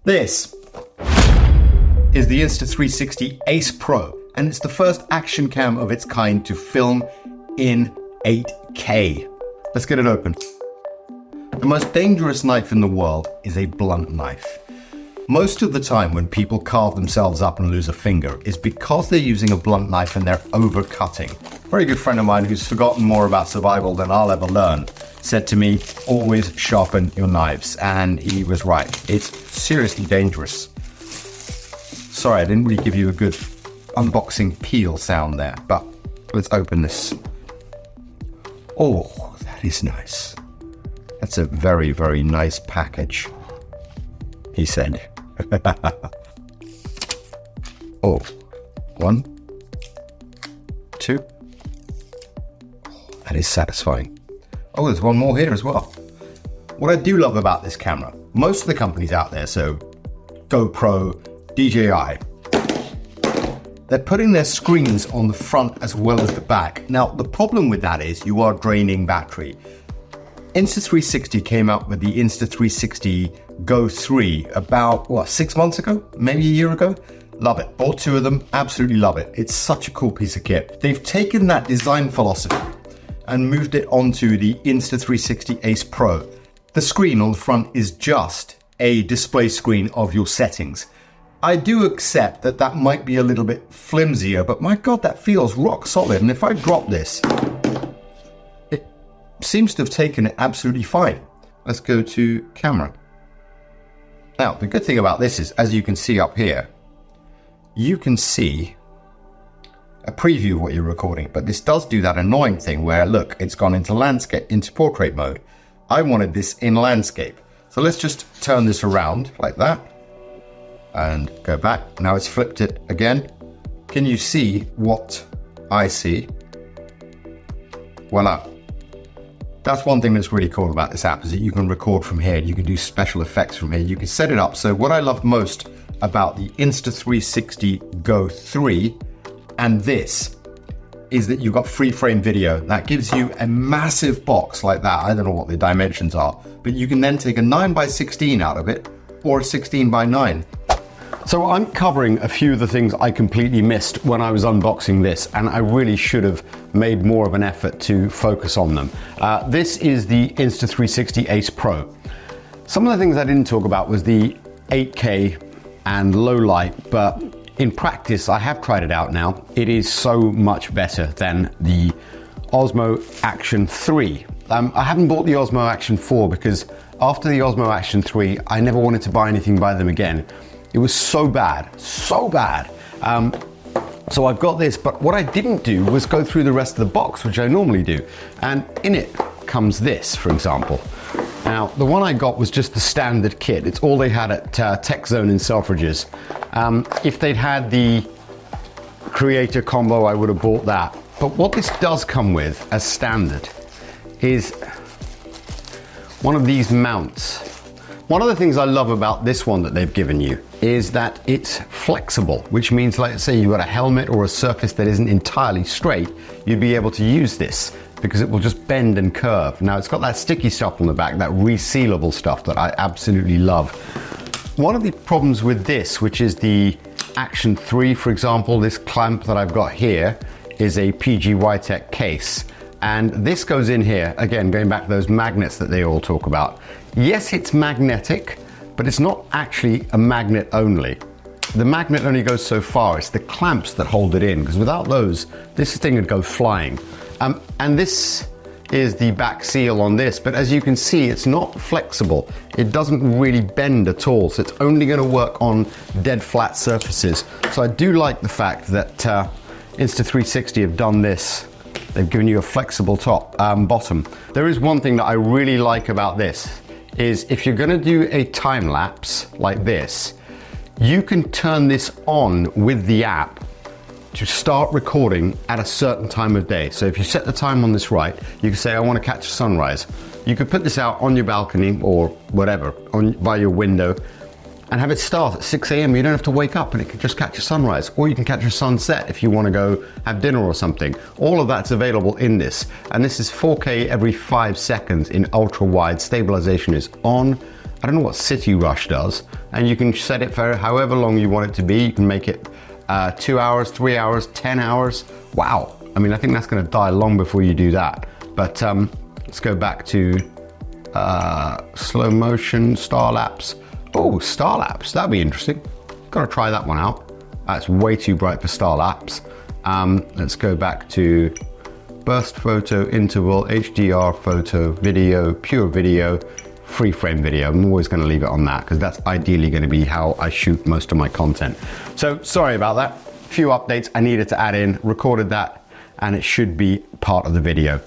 This is the Insta360 Ace Pro, and it's the first action cam of its kind to film in 8K. Let's get it open. The most dangerous knife in the world is a blunt knife. Most of the time when people carve themselves up and lose a finger is because they're using a blunt knife and they're overcutting. A very good friend of mine who's forgotten more about survival than I'll ever learn said to me, always sharpen your knives. And he was right. It's seriously dangerous. Sorry, I didn't really give you a good unboxing peel sound there, but let's open this. Oh, that is nice. That's a very, very nice package, he said. Oh, 1, 2. Oh, that is satisfying. Oh, there's one more here as well. What I do love about this camera, most of the companies out there, so GoPro, DJI, they're putting their screens on the front as well as the back. Now, the problem with that is you are draining battery. Insta360 came out with the Insta360 Go 3 about, 6 months ago? Maybe a year ago? Love it. Bought 2 of them. Absolutely love it. It's such a cool piece of kit. They've taken that design philosophy and moved it onto the Insta360 Ace Pro. The screen on the front is just a display screen of your settings. I do accept that that might be a little bit flimsier, but my God, that feels rock solid. And if I drop this, it seems to have taken it absolutely fine. Let's go to camera. Now, the good thing about this is, as you can see up here, you can see a preview of what you're recording, but this does do that annoying thing where, look, it's gone into landscape, into portrait mode. I wanted this in landscape. So let's just turn this around like that and go back. Now it's flipped it again. Can you see what I see? Voila. That's one thing that's really cool about this app, is that you can record from here. You can do special effects from here. You can set it up. So what I love most about the Insta360 Go 3 and this is that you've got free frame video. That gives you a massive box like that. I don't know what the dimensions are, but you can then take a 9x16 out of it or a 16x9. So I'm covering a few of the things I completely missed when I was unboxing this, and I really should have made more of an effort to focus on them. This is the Insta360 Ace Pro. Some of the things I didn't talk about was the 8K and low light, but in practice, I have tried it out now. It is so much better than the Osmo Action 3. I haven't bought the Osmo Action 4 because after the Osmo Action 3, I never wanted to buy anything by them again. It was so bad, so bad. So I've got this, but what I didn't do was go through the rest of the box, which I normally do. And in it comes this, for example. Now, the one I got was just the standard kit. It's all they had at TechZone in Selfridges. If they'd had the Creator combo, I would have bought that. But what this does come with as standard is one of these mounts. One of the things I love about this one that they've given you is that it's flexible, which means, like, say you've got a helmet or a surface that isn't entirely straight, you'd be able to use this because it will just bend and curve. Now, it's got that sticky stuff on the back, that resealable stuff that I absolutely love. One of the problems with this, which is the Action 3, for example, this clamp that I've got here is a PG Tech case. And this goes in here, again, going back to those magnets that they all talk about. Yes, it's magnetic, but it's not actually a magnet only. The magnet only goes so far. It's the clamps that hold it in, because without those, this thing would go flying. And this is the back seal on this, but as you can see, it's not flexible. It doesn't really bend at all, so it's only going to work on dead flat surfaces. So I do like the fact that Insta360 have done this. They've given you a flexible bottom. There is one thing that I really like about this, is if you're going to do a time lapse like this, you can turn this on with the app to start recording at a certain time of day. So if you set the time on this right, you can say, I want to catch a sunrise. You could put this out on your balcony or whatever, by your window, and have it start at 6 a.m. You don't have to wake up, and it can just catch a sunrise. Or you can catch a sunset if you want to go have dinner or something. All of that's available in this. And this is 4K every 5 seconds in ultra wide. Stabilization is on. I don't know what City Rush does, and you can set it for however long you want it to be. You can make it 2 hours, 3 hours, 10 hours. Wow. I mean, I think that's going to die long before you do that. But let's go back to slow motion, star lapse. Oh, star lapse, that'd be interesting. Gotta try that one out. That's way too bright for star lapse. Let's go back to burst photo, interval, HDR photo, video, pure video, free frame video. I'm always gonna leave it on that because that's ideally gonna be how I shoot most of my content. So sorry about that. Few updates I needed to add in, recorded that, and it should be part of the video.